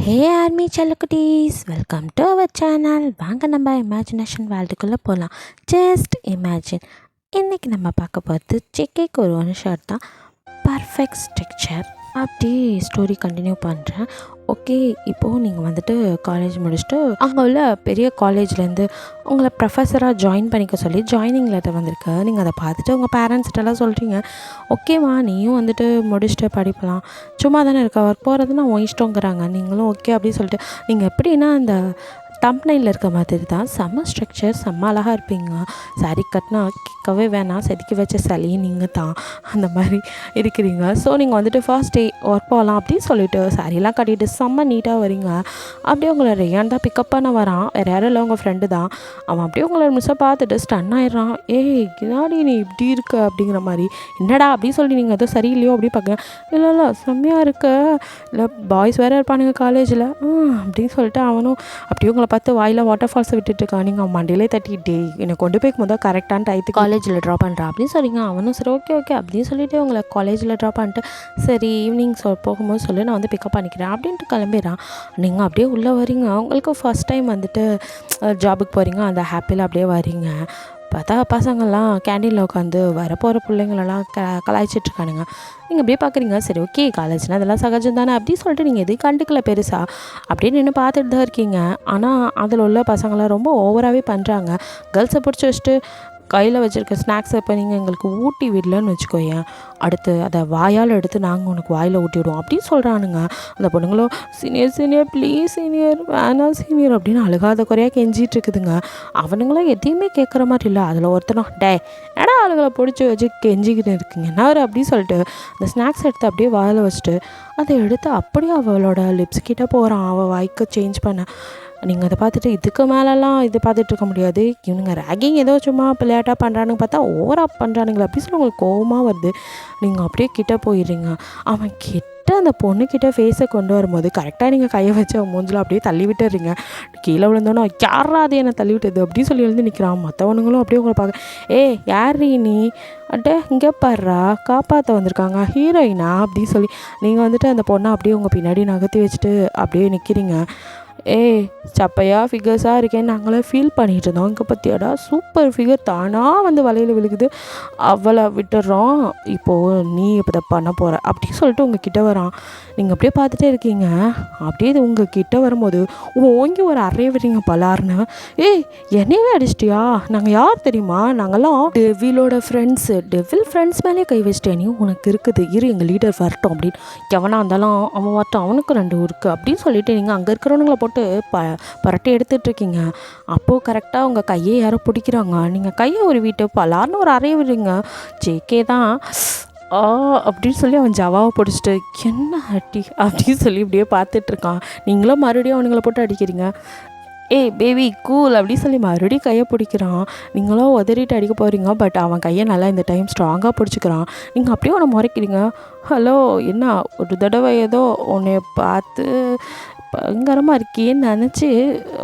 ஹே army செல்லக்குட்டீஸ், welcome to our channel. வாங்க நம்ம இமேஜினேஷன் வேர்ல்டுக்குள்ளே போகலாம். Just imagine. இன்றைக்கி நம்ம பார்க்க போகிறது ஜேகேக்கு ஒரு ஒன் ஷாட் தான், பர்ஃபெக்ட் ஸ்ட்ரக்சர். அப்படி ஸ்டோரி கண்டினியூ பண்ணுறேன். ஓகே, இப்போது நீங்கள் வந்துட்டு காலேஜ் முடிச்சுட்டு அங்கே உள்ள பெரிய காலேஜ்லேருந்து உங்களை ப்ரொஃபஸராக ஜாயின் பண்ணிக்க சொல்லி ஜாயினிங் லெட்டர் வந்திருக்கு. நீங்கள் அதை பார்த்துட்டு உங்கள் பேரண்ட்ஸ்கிட்டலாம் சொல்கிறீங்க, ஓகேம்மா நீயும் வந்துட்டு முடிச்சுட்டு படிக்கலாம், சும்மா தானே இருக்க, ஒர்க் போகிறதுனா உன் இஷ்டங்கிறாங்க. நீங்களும் ஓகே அப்படின்னு சொல்லிட்டு நீங்கள் எப்படின்னா அந்த தம்ப்னையில் இருக்க மாதிரி தான் செம்ம ஸ்ட்ரக்சர், செம்ம அழகாக இருப்பீங்க. சாரி கட்டினா கேட்கவே வேணாம், செதுக்கி வச்ச சளி நீங்கள் தான் அந்த மாதிரி இருக்கிறீங்க. ஸோ நீங்கள் வந்துட்டு ஃபர்ஸ்ட் டே ஒர்க் போகலாம் அப்படின்னு சொல்லிட்டு சாரியெல்லாம் கட்டிட்டு செம்ம நீட்டாக வரீங்க. அப்படியே உங்களை ரேயான் தான் பிக்கப் பண்ண வரான், வேறு யாரும் இல்லை உங்கள் ஃப்ரெண்டு தான். அவன் அப்படியே உங்களை மிஸ்ஸை பார்த்துட்டு ஸ்டன் ஆயிடுறான். ஏய் என்னாடி நீ இப்படி இருக்க அப்படிங்கிற மாதிரி. என்னடா அப்படின்னு சொல்லி நீங்கள் எதுவும் சரியில்லையோ அப்படி பார்க்க, இல்லை செம்மையாக இருக்க, இல்லை பாய்ஸ் வேறு இருப்பானுங்க காலேஜில் அப்படின்னு சொல்லிட்டு அவனும் அப்படியே உங்களை பார்த்து வாயில் வாட்டர் ஃபால்ஸை விட்டுட்டுருக்கான். நீங்கள் மண்டியிலே தட்டிக்கிட்டே என்னை கொண்டு போய்க்கும் போது கரெக்டான டயத்துக்கு காலேஜில் ட்ராப் பண்ணுறான் அப்படின்னு சொல்லிங்க. அவனும் சரி ஓகே அப்படின்னு சொல்லிவிட்டு உங்களை காலேஜில் ட்ராப் பண்ணிட்டு சரி ஈவினிங் போகும்போது சொல்லி நான் வந்து பிக்கப் பண்ணிக்கிறேன் அப்படின்ட்டு கிளம்பிடுறான். நீங்கள் அப்படியே உள்ளே வரீங்க. உங்களுக்கு ஃபஸ்ட் டைம் வந்துட்டு ஜாபுக்கு போகிறீங்க, அந்த ஹாப்பியில் அப்படியே வரீங்க. பார்த்தா பசங்கள்லாம் கேண்டீனில் உட்காந்து வரப்போகிற பிள்ளைங்களெல்லாம் கலாய்ச்சிட்ருக்கானுங்க. நீங்கள் அப்படியே பார்க்குறீங்க, சரி ஓகே காலேஜ்னால் அதெல்லாம் சகஜம் தானே அப்படின்னு சொல்லிட்டு நீங்கள் எதுவும் கண்டுக்கல பெருசாக அப்படியே நின்று பார்த்துட்டு தான் இருக்கீங்க. ஆனால் அதில் உள்ள பசங்களாம் ரொம்ப ஓவராகவே பண்ணுறாங்க. கேர்ள்ஸை பிடிச்சி வச்சுட்டு கையில் வச்சுருக்க ஸ்நாக்ஸை இப்போ நீங்கள் எங்களுக்கு ஊட்டி விடலன்னு வச்சுக்கோயேன், அடுத்து அதை வாயால் எடுத்து நாங்கள் உனக்கு வாயில் ஊட்டி விடுவோம் அப்படின்னு சொல்கிறானுங்க. அந்த பொண்ணுங்களும் சீனியர் ப்ளீஸ் சீனியர் வேணாம் சீனியர் அப்படின்னு அழுகாத குறையாக கெஞ்சிட்டு இருக்குதுங்க. அவனுங்களும் எதையுமே கேட்குற மாதிரி இல்லை. அதில் ஒருத்தனும் ஏடா ஆளுகளை பிடிச்சி வச்சு கெஞ்சிக்கிட்டு இருக்குங்க என்ன அப்படின்னு சொல்லிட்டு அந்த ஸ்நாக்ஸ் எடுத்து அப்படியே வாயில் வச்சுட்டு அதை எடுத்து அப்படியே அவளோட லிப்ஸ் கிட்டே போகிறான், அவள் வாய்க்கு சேஞ்ச் பண்ண. நீங்கள் அதை பார்த்துட்டு இதுக்கு மேலெல்லாம் இது பார்த்துட்டு இருக்க முடியாது, இவனுங்க ரேகிங் ஏதோ சும்மா விளையாட்டாக பண்ணுறானுங்க பார்த்தா ஓவராக பண்ணுறானுங்களே அப்படின்னு சொல்லி உங்களுக்கு கோவமாக வருது. நீங்கள் அப்படியே கிட்டே போயிடுறீங்க. அவன் கிட்ட அந்த பொண்ணுக்கிட்ட ஃபேஸை கொண்டு வரும்போது கரெக்டாக நீங்கள் கையை வச்சு அவன் மூஞ்சில் அப்படியே தள்ளி விட்டுறீங்க. கீழே விழுந்தோன்னா யாரா அது என்னை தள்ளி விட்டது அப்படின்னு சொல்லி எழுந்து நிற்கிறான். மற்றவனுங்களும் அப்படியே உங்களை பார்க்க, யார் நீ இங்கே பாடுறா காப்பாற்ற வந்திருக்காங்க ஹீரோயினா அப்படின்னு சொல்லி நீங்கள் வந்துட்டு அந்த பொண்ணை அப்படியே உங்கள் பின்னாடி நகர்த்தி வச்சுட்டு அப்படியே நிற்கிறீங்க. சப்பையா ஃபிகர்ஸாக இருக்கேன்னு நாங்களே ஃபீல் பண்ணிகிட்டு இருந்தோம், இங்கே பற்றியாடா சூப்பர் ஃபிகர் தானாக வந்து வலையில் விழுகுது, அவளை விட்டுடுறோம், இப்போது நீ இப்போ பண்ண போகிற அப்படின்னு சொல்லிட்டு உங்கள் கிட்டே வரான். நீங்கள் அப்படியே பார்த்துட்டே இருக்கீங்க. அப்படியே இது உங்கள் கிட்டே வரும்போது ஓங்கி ஒரு அறைய விடுறீங்க பலார்னு. என்னையவே அடிச்சிட்டியா, நாங்கள் யார் தெரியுமா, நாங்கள்லாம் டெவிலோட ஃப்ரெண்ட்ஸு, டெவில் ஃப்ரெண்ட்ஸ் மேலே கை வச்சிட்டே நீ உனக்கு இருக்குது, இரு எங்கள் லீடர் வரட்டும் அப்படின்னு, எவனாக இருந்தாலும் அவன் வரட்டும், அவனுக்கு 2 இருக்குது அப்படின்னு சொல்லிட்டு நீங்கள் அங்கே இருக்கிறவனுங்களை போட்டு பரட்டி எடுத்துட்ருக்கீங்க. அப்போது கரெக்டாக உங்கள் கையை யாரோ பிடிக்கிறாங்க. நீங்கள் கையை ஒரு வீட்டு பலார்னு ஒரு அறைய விடுறீங்க. ஜேகே தான் அப்படின்னு சொல்லி அவன் ஜவாவை பிடிச்சிட்டு என்ன அடி அப்படின்னு சொல்லி இப்படியே பார்த்துட்ருக்கான். நீங்களும் மறுபடியும் அவனுங்களை போட்டு அடிக்கிறீங்க. பேபி கூல் அப்படின்னு சொல்லி மறுபடியும் கையை பிடிக்கிறான். நீங்களும் உதறிட்டு அடிக்க போகிறீங்க. பட் அவன் கையை நல்லா இந்த டைம் ஸ்ட்ராங்காக பிடிச்சிக்கிறான். நீங்கள் அப்படியே அவனை முறைக்கிறீங்க. ஹலோ என்ன ஒரு தடவை ஏதோ உன்னை பார்த்து பயங்கரமாக இருக்கேன்னு நினச்சி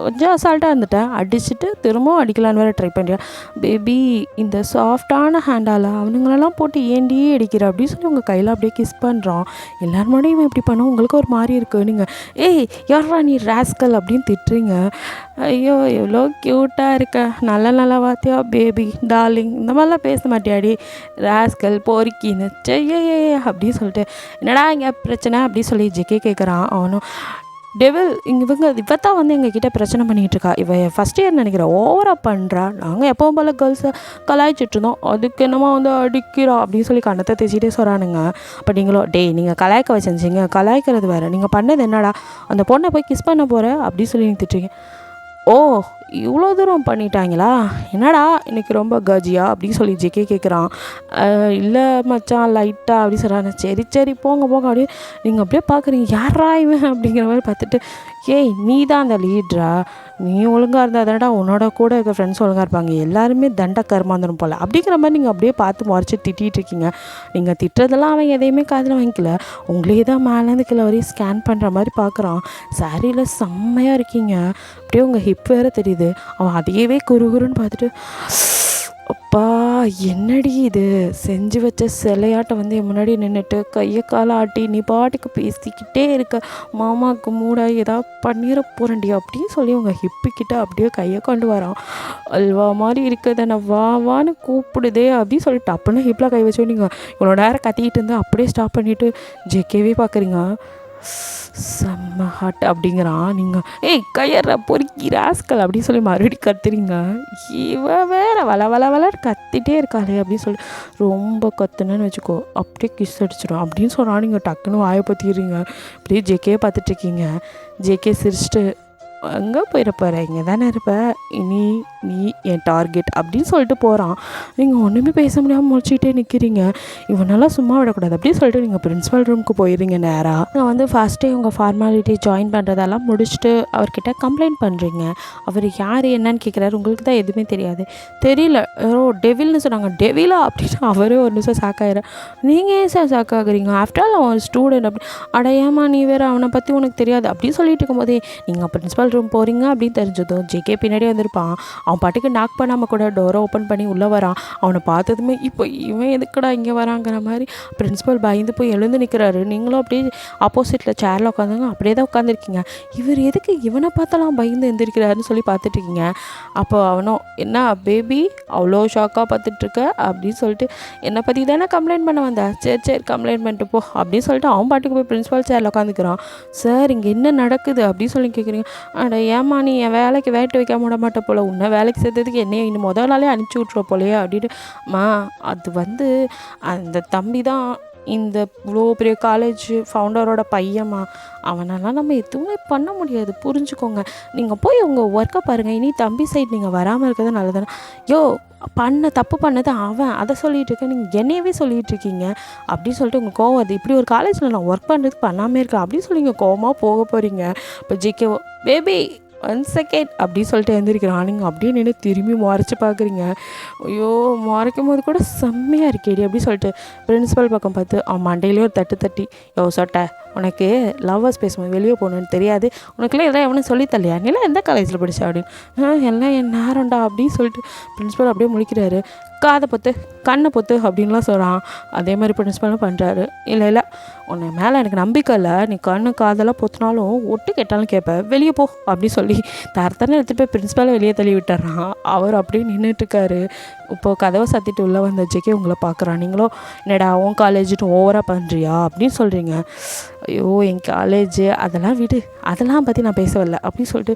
கொஞ்சம் அசால்ட்டாக இருந்துட்டேன், அடிச்சுட்டு திரும்பவும் அடிக்கலான்னு வேறு ட்ரை பண்ணுறேன். பேபி இந்த சாஃப்டான ஹேண்டால் அவனுங்களெல்லாம் போட்டு ஏண்டி அடிக்கிற அப்படின்னு சொல்லி உங்கள் கையில் அப்படியே கிஸ் பண்ணுறான். எல்லாரும் இவன் இப்படி பண்ண உங்களுக்கு ஒரு மாதிரி இருக்குது. நீங்கள் யாரா நீ ராஸ்கல் அப்படின்னு திட்டுறீங்க. ஐயோ எவ்வளோ க்யூட்டாக இருக்க, நல்ல வாத்தியா பேபி டார்லிங் இந்த மாதிரிலாம் பேச மாட்டியாடி, ராஸ்கல் பொறுக்கின்னு செய்ய அப்படின்னு சொல்லிட்டு என்னடா இங்கே பிரச்சனை அப்படின்னு சொல்லி ஜெகே கேட்குறான். அவனும் டெவில் இவ தான் வந்து எங்ககிட்ட பிரச்சனை பண்ணிகிட்டு இருக்கா, இவ ஃபஸ்ட் இயர் நினைக்கிறேன் ஓவராக பண்ணுறா, நாங்கள் எப்பவும் போல் கேர்ள்ஸை கலாய்ச்சிட்டு இருந்தோம், அதுக்கு என்னமோ வந்து அடிக்கிறா அப்படின்னு சொல்லி கண்ணத்தை தேய்ச்சிட்டே சொல்கிறானுங்க. அப்போ நீங்களும் நீங்கள் கலாய்க்க வச்சுருந்தீங்க, கலாய்க்கிறது வேறு, நீங்கள் பண்ணது என்னடா அந்த பொண்ணை போய் கிஸ் பண்ண போகிற அப்படின்னு சொல்லி நீங்கள் திட்டுறீங்க. இவ்வளோ தூரம் பண்ணிட்டாங்களா, என்னடா இன்றைக்கி ரொம்ப கஜியா அப்படின்னு சொல்லி ஜெகே கேட்குறான். இல்லை மச்சான் லைட்டாக அப்படி சொல்கிறாங்க. சரி போங்க அப்படியே நீங்கள் அப்படியே பார்க்குறீங்க, யாரா இவன் அப்படிங்கிற மாதிரி பார்த்துட்டு, நீ தான் அந்த லீட்ரா, நீ ஒழுங்காக இருந்தால் தானடா உன்னோட கூட இருக்க ஃப்ரெண்ட்ஸ் ஒழுங்காக இருப்பாங்க, எல்லாருமே தண்ட கருமாந்திரம் போல் அப்படிங்கிற மாதிரி நீங்கள் அப்படியே பார்த்து முறைச்சி திட்டிகிட்டு இருக்கீங்க. நீங்கள் திட்டுறதெல்லாம் அவன் எதையுமே காதில் வாங்கிக்கல, உங்களே தான் மேலேருந்து கீழே வரையும் ஸ்கேன் பண்ணுற மாதிரி பார்க்குறான். சாரியில் செம்மையாக இருக்கீங்க, அப்படியே உங்கள் ஹிப் வேறு தெரியுது. அவன் அதையவே குறுகுறுன்னு பார்த்துட்டு அப்பா என்னடி இது செஞ்சு வச்ச சிலையாட்டம் வந்து என் முன்னாடி நின்றுட்டு கையை காலை ஆட்டி நீ பாட்டுக்கு பேசிக்கிட்டே இருக்க, மாமாவுக்கு மூடாக ஏதாவது பண்ணிட போகிறேன்டி அப்படின்னு சொல்லி உங்கள் ஹிப்புக்கிட்ட அப்படியே கையை கொண்டு வரான். அல்வா மாதிரி இருக்குது, நான் வா வான்னு கூப்பிடுதே அப்படின்னு சொல்லிட்டு டப்புன்னு ஹிப்பில் கை வச்சு நீங்கள் இவ்வளோ நேரம் கத்திக்கிட்டு இருந்தால் அப்படியே ஸ்டாப் பண்ணிவிட்டு ஜேகேவே பார்க்குறீங்க. செம்ம ஹாட் அப்படிங்கிறான். நீங்கள் ஏய் கையற பொறுக்கி ராஸ்கல் அப்படின்னு சொல்லி மறுபடியும் கத்துறீங்க. இவ வேற வள கத்திட்டே இருக்காளே அப்படின்னு சொல்லி ரொம்ப கத்துனேன்னு வச்சுக்கோ அப்படியே கிஸ் அடிச்சிடும் அப்படின்னு சொன்னால் நீங்கள் டக்குன்னு வாயை பற்றிடுறீங்க. அப்படியே ஜேகே பார்த்துட்ருக்கீங்க. ஜேகே சிரிச்சிட்டு எங்கே போயிடப்போகிற, இங்கே தானே இருப்ப, இனி நீ என் டார்கெட் அப்படின்னு சொல்லிட்டு போகிறான். நீங்கள் ஒன்றுமே பேச முடியாமல் முடிச்சுக்கிட்டே நிற்கிறீங்க. இவனெல்லாம் சும்மா விடக்கூடாது அப்படின்னு சொல்லிட்டு நீங்கள் பிரின்ஸிபல் ரூமுக்கு போயிடுறீங்க. நேராக நான் வந்து ஃபஸ்ட்டே உங்கள் ஃபார்மாலிட்டி ஜாயின் பண்ணுறதெல்லாம் முடிச்சுட்டு அவர்கிட்ட கம்ப்ளைண்ட் பண்ணுறீங்க. அவர் யார் என்னன்னு கேட்குறாரு. உங்களுக்கு தான் எதுவுமே தெரியல. டெவில்னு சொன்னாங்க. டெவிலா அப்படின்னு அவரே ஒரு நிமிஷம் ஷாக்காயிர. நீங்கள் ஏன் சார் ஷாக்காகிறீங்க, ஆஃப்டர் ஆல் அவன் ஸ்டூடெண்ட் அப்படி. அடையாமா நீ வேறு அவனை பற்றி உனக்கு தெரியாது அப்படின்னு சொல்லிட்டு இருக்கும்போதே நீங்கள் பிரின்ஸிபல் ரூம் போகிறீங்க அப்படின்னு தெரிஞ்சதும் ஜேகே பின்னாடி வந்திருப்பான். அவன் பாட்டுக்கு நாக் பண்ணாமல் கூட டோரை ஓப்பன் பண்ணி உள்ளே வரான். அவனை பார்த்ததுமே இப்போ இவன் எதுக்கடா இங்கே வராங்கிற மாதிரி பிரின்ஸிபல் பயந்து போய் எழுந்து நிற்கிறாரு. நீங்களும் அப்படியே ஆப்போசிட்டில் சேரில் உட்காந்துங்க அப்படியே தான் உட்காந்துருக்கீங்க. இவர் எதுக்கு இவனை பார்த்தாலாம் பயந்து எழுந்திருக்கிறாருன்னு சொல்லி பார்த்துட்ருக்கீங்க. அப்போ அவனும் என்ன பேபி அவ்வளோ ஷாக்காக பார்த்துட்ருக்க அப்படின்னு சொல்லிட்டு என்னை பற்றி தானே கம்ப்ளைண்ட் பண்ண வந்தேன், சரி கம்ப்ளைண்ட் பண்ணிட்டு போ அப்படின்னு சொல்லிட்டு அவன் பாட்டுக்கு போய் பிரின்ஸிபல் சேரில் உட்காந்துக்கிறான். சார் இங்கே என்ன நடக்குது அப்படின்னு சொல்லி கேட்குறீங்க. அட ஏமா நீ என் வேலைக்கு வேட்டு வைக்க விட மாட்ட போல, உன்னை வேலைக்கு சேர்த்ததுக்கு என்னையே இன்னும் முதல் நாளே அனுப்பிச்சி விட்ருவ போலையே அப்படின்னு. அது வந்து அந்த தம்பி தான் இந்த இவ்வளோ பெரிய காலேஜ் ஃபவுண்டரோட பையம்மா, அவனெல்லாம் நம்ம எதுவுமே பண்ண முடியாது புரிஞ்சுக்கோங்க. நீங்கள் போய் உங்கள் ஒர்க்கை பாருங்கள். இனி தம்பி சைடு நீங்கள் வராமல் இருக்கிறது நல்லதுதானே. தப்பு பண்ணது அவன், அதை சொல்லிகிட்டு இருக்கேன், நீங்கள் என்னையவே சொல்லிகிட்டு இருக்கீங்க அப்படின்னு சொல்லிட்டு உங்கள் கோவம் அது. இப்படி ஒரு காலேஜில் நான் ஒர்க் பண்ணுறதுக்கு பண்ணாமல் இருக்கேன் அப்படின்னு சொல்லி நீங்கள் கோவமாக போக போகிறீங்க. இப்போ ஜிகே பேபி 1 செகண்ட் அப்படின்னு சொல்லிட்டு எழுந்திருக்கிறான். நீங்கள் அப்படியே நின்று திரும்பி முறைச்சி பார்க்குறீங்க. ஐயோ முறைக்கும் போது கூட செம்மையாக இருக்கேடி அப்படின்னு சொல்லிட்டு பிரின்ஸிபல் பக்கம் பார்த்து அவன் மண்டையிலே ஒரு தட்டி சொட்ட, உனக்கு லவ்வர்ஸ் பேசும்போது வெளியே போகணுன்னு தெரியாது, உனக்குலாம் எல்லாம் எவனும் சொல்லித்தல்லையா, நீலாம் எந்த காலேஜில் படித்தா அப்படின்னு. எல்லாம் என் நேரம்டா அப்படின்னு சொல்லிட்டு பிரின்ஸிபல் அப்படியே முழிக்கிறாரு. காதை பொத்து கண்ணை பொத்து அப்படின்லாம் சொல்கிறான். அதே மாதிரி பிரின்ஸிபலும் பண்ணுறாரு. இல்லை உன்னை மேலே எனக்கு நம்பிக்கை இல்லை, நீ கண்ணு காதெல்லாம் பொத்துனாலும் ஒட்டு கேட்டாலும் கேட்பேன், வெளியே போ அப்படின்னு சொல்லி தரத்தானே எடுத்துகிட்டு போய் பிரின்ஸிபலை வெளியே தள்ளி விட்டுறான். அவர் அப்படியே நின்றுட்டுருக்காரு. இப்போது கதவை சாத்திட்டு உள்ளே வந்த ஜேகே உங்களை பார்க்குறான். நீங்களோ என்னடா உன் காலேஜுன்னு ஓவராக பண்ணுறியா அப்படின்னு சொல்கிறீங்க. ஐயோ என் காலேஜு அதெல்லாம் விடு, அதெல்லாம் பற்றி நான் பேசவில்லை அப்படின்னு சொல்லிட்டு,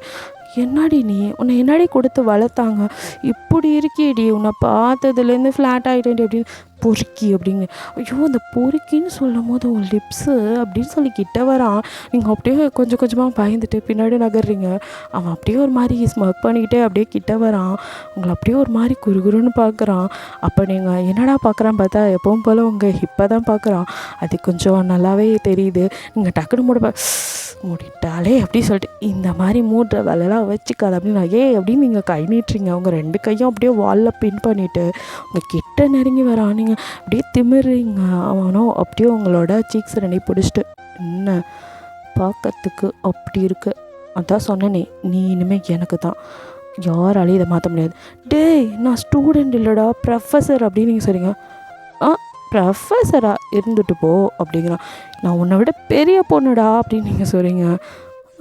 என்னாடி நீ உன்னை என்னாடி கொடுத்து வளர்த்தாங்க, இப்படி இருக்கியடி, உன்னை பார்த்ததுலேருந்து ஃப்ளாட் ஆகிட்டேன் அப்படின்னு பொறுக்கி அப்படிங்க. ஐயோ அந்த பொறுக்கின்னு சொல்லும் போது உன் லிப்ஸு அப்படின்னு சொல்லி கிட்ட வரான். நீங்கள் அப்படியே கொஞ்சம் கொஞ்சமாக பயந்துட்டு பின்னாடி நகர்றீங்க. அவன் அப்படியே ஒரு மாதிரி ஸ்மக் பண்ணிக்கிட்டே அப்படியே கிட்ட வரான். உங்களை அப்படியே ஒரு மாதிரி குறுகுறுன்னு பார்க்குறான். அப்போ நீங்கள் என்னடா பார்க்குறான்னு பார்த்தா எப்பவும் போல் உங்கள் ஹிப்பை தான் பார்க்குறான். அது கொஞ்சம் நல்லாவே தெரியுது. நீங்கள் டக்குன்னு மூடிட்டாலே அப்படி சொல்லிட்டு இந்த மாதிரி மூடுற வேலையெல்லாம் வச்சுக்காது அப்படின்னு அப்படின்னு நீங்கள் கை நீட்டுறீங்க. அவங்க 2 கையும் அப்படியே வாலில் பின் பண்ணிவிட்டு உங்கள் கிட்ட நெருங்கி வரான். நீங்கள் அப்படியே திமிர்றீங்க. அவனும் அப்படியே உங்களோட சீக்ஸ் 2 பிடிச்சிட்டு, என்ன பார்க்கறதுக்கு அப்படி இருக்கு, அதான் சொன்னனே நீ இனிமேல் எனக்கு தான், யாராலையும் இதை மாற்ற முடியாது. டேய் நான் ஸ்டூடெண்ட் இல்லைடா ப்ரொஃபஸர் அப்படின்னு நீங்கள் சொல்கிறீங்க. ப்ரொஃபஸராக இருந்துட்டு போ அப்படிங்கிறான். நான் உன்னை விட பெரிய பொண்ணுடா அப்படின்னு நீங்கள் சொல்கிறீங்க.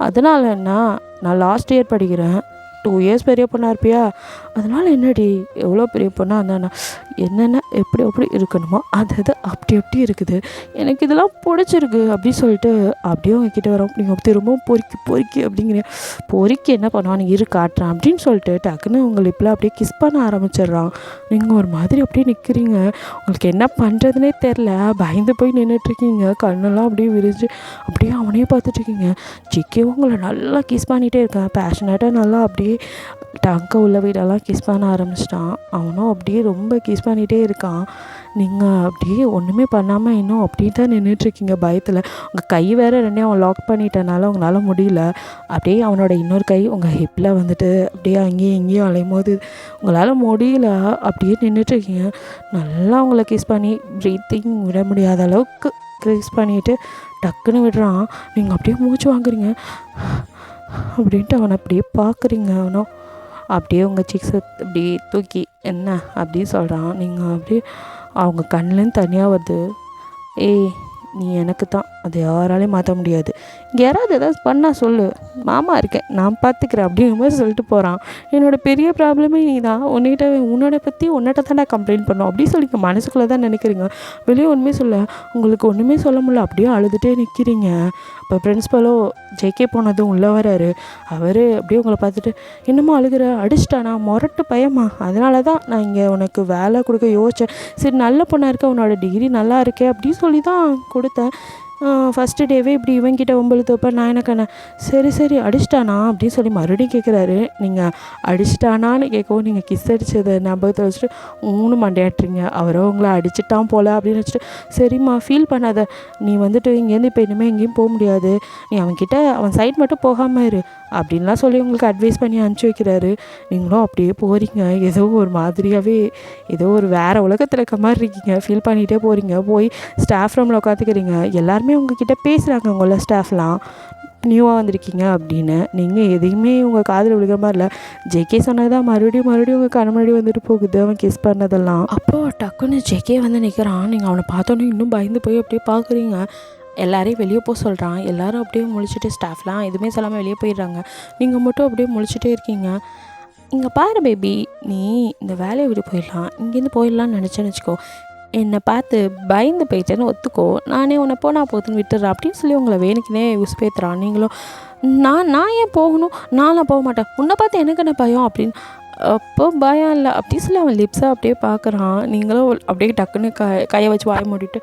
அதனால் என்ன, நான் லாஸ்ட் இயர் படிக்கிறேன், 2 இயர்ஸ் பெரிய பொண்ணாக இருப்பியா, அதனால் என்னடி எவ்வளோ பெரிய பொண்ணாக இருந்தாண்ணா என்னென்ன எப்படி இருக்கணுமோ அது அப்படி இருக்குது, எனக்கு இதெல்லாம் பிடிச்சிருக்கு அப்படி சொல்லிட்டு அப்படியே உங்ககிட்ட வரோம். நீங்கள் திரும்பவும் பொறுக்கி அப்படிங்கிற பொறுக்கி என்ன பண்ணுவான், நீ காட்டுறான் அப்படின்னு சொல்லிட்டு டக்குன்னு உங்கள் லிப்பில் அப்படியே கிஸ் பண்ண ஆரம்பிச்சிடுறான். நீங்கள் ஒரு மாதிரி அப்படியே நிற்கிறீங்க. உங்களுக்கு என்ன பண்ணுறதுனே தெரில, பயந்து போய் நின்றுட்டுருக்கீங்க. கண்ணெல்லாம் அப்படியே விரிஞ்சு அப்படியே அவனையே பார்த்துட்ருக்கீங்க. ஜிக்கேவும் உங்களை நல்லா கிஸ் பண்ணிகிட்டே இருக்கேன், பேஷனேட்டாக நல்லா அப்படியே டங்கை உள்ள வீடெல்லாம் கிஸ் பண்ண ஆரம்பிச்சிட்டான். அவனும் அப்படியே ரொம்ப கிஸ் பண்ணிகிட்டே இருக்கான். நீங்கள் அப்படியே ஒன்றுமே பண்ணாமல் இன்னும் அப்படியே தான் நின்றுட்டுருக்கீங்க பயத்தில். உங்கள் கை வேறு 2 அவன் லாக் பண்ணிட்டனால உங்களால் முடியல. அப்படியே அவனோட இன்னொரு கை உங்கள் ஹிப்பில் வந்துட்டு அப்படியே அங்கேயும் இங்கேயும் அலையும் போது உங்களால் முடியல. அப்படியே நின்றுட்டுருக்கீங்க. நல்லா உங்களை கிஸ் பண்ணி ப்ரீத்திங் விட முடியாத அளவுக்கு கிஸ் பண்ணிவிட்டு டக்குன்னு விடுறான். நீங்கள் அப்படியே மூச்சு வாங்குறீங்க அப்படின்ட்டு அவனை அப்படியே பார்க்குறீங்க. அவனும் அப்படியே உங்கள் சிக்ஸை அப்படி தூக்கி என்ன அப்படி சொல்கிறான். நீங்கள் அப்படியே அவங்க கண்ணுலேருந்து தனியாக வருது. ஏய் நீ எனக்கு தான், அதை யாராலையும் மாற்ற முடியாது. இங்கே யாராவது ஏதாவது பண்ணால் சொல்லு, மாமா இருக்கேன் நான் பார்த்துக்கிறேன் அப்படிங்கிற மாதிரி சொல்லிட்டு போகிறான். என்னோடய பெரிய ப்ராப்ளமே நீ தான், உன்னோட பற்றி உன்னிட்ட தான் நான் கம்ப்ளைண்ட் பண்ணோம் அப்படி சொல்லி மனசுக்குள்ளே தான் நினைக்கிறீங்க. வெளியே ஒன்றுமே சொல்ல, உங்களுக்கு ஒன்றுமே சொல்ல முடியல, அப்படியே அழுதுகிட்டே நிற்கிறீங்க. இப்போ பிரின்ஸ்பலோ ஜேகே போனதும் உள்ளே வராரு. அவர் அப்படியே உங்களை பார்த்துட்டு, என்னமோ அழுகிற, அடிச்சிட்டானா, முரட்டு பயமா, அதனால தான் நான் இங்கே உனக்கு வேலை கொடுக்க யோசித்தேன். சரி நல்ல பொண்ணாக இருக்க, உன்னோட டிகிரி நல்லா இருக்கே அப்படின்னு சொல்லி தான் கொடுத்தேன். ஃபஸ்ட்டு டேவே இப்படி இவங்கிட்ட ஒம்பழுத்தப்போ நான் எனக்கான சரி சரி அடிச்சிட்டானா அப்படின்னு சொல்லி மறுபடியும் கேட்குறாரு. நீங்கள் அடிச்சிட்டானான்னு கேட்கவும் நீங்கள் கிஸ் அடித்ததை ஞாபகத்தை வச்சுட்டு மண்டையாட்டுறீங்க. அவரோ உங்களை அடிச்சிட்டான் போல் அப்படின்னு வச்சுட்டு, சரிம்மா ஃபீல் பண்ணாத, நீ வந்துட்டு இங்கேருந்து இப்போ இனிமேல் எங்கேயும் போக முடியாது, நீ அவன்கிட்ட அவன் சைட் மட்டும் போகாமல் இரு அப்படின்லாம் சொல்லி உங்களுக்கு அட்வைஸ் பண்ணி அனுப்பிச்சி வைக்கிறாரு. நீங்களும் அப்படியே போகிறீங்க. ஏதோ ஒரு மாதிரியாகவே ஏதோ ஒரு வேறு உலகத்தில் இருக்க மாதிரி இருக்கீங்க. ஃபீல் பண்ணிகிட்டே போகிறீங்க. போய் ஸ்டாஃப் ரூமில் உட்காந்துக்கிறீங்க. எல்லாருமே உங்ககிட்ட பேசுகிறாங்க, உங்கள ஸ்டாஃப்லாம் நியூவாக வந்திருக்கீங்க அப்படின்னு. நீங்கள் எதையுமே உங்கள் காதில் விழுகிற மாதிரி இல்லை. ஜேகே சொன்னதான் மறுபடியும் உங்கள் கண்ணு முன்னாடி வந்துட்டு போகுது, அவன் கிஸ் பண்ணதெல்லாம். அப்போது டக்குன்னு ஜேகே வந்து நிற்கிறான். நீங்கள் அவனை பார்த்தோன்னே இன்னும் பயந்து போய் அப்படியே பார்க்குறீங்க. எல்லாரையும் வெளியே போக சொல்கிறான். எல்லோரும் அப்படியே முழிச்சிட்டு ஸ்டாஃப்லாம் எதுவுமே சொல்லாமல் வெளியே போயிடுறாங்க. நீங்கள் மட்டும் அப்படியே முழிச்சிட்டே இருக்கீங்க. இங்கே பாரு பேபி, நீ இந்த வேலையை விட்டு போயிடலாம், இங்கேருந்து போயிடலான்னு நினச்சேன்னு வச்சுக்கோ, என்னை பார்த்து பயந்து போயிட்டேன்னு ஒத்துக்கோ, நானே உன்னை போனால் போதுன்னு விட்டுறேன் அப்படின்னு சொல்லி உங்களை வேணுக்குனே உசுப்பேத்துறான். நீங்களும் நான் ஏன் போகணும், நான்லாம் போக மாட்டேன், உன்னை பார்த்து எனக்கு என்ன பயம் அப்படின்னு. அப்போ பயம் இல்லை அப்படி சொல்லி அவன் லிப்ஸை அப்படியே பார்க்குறான். நீங்களும் அப்படியே டக்குன்னு கையை வச்சு வாய மூடிட்டு,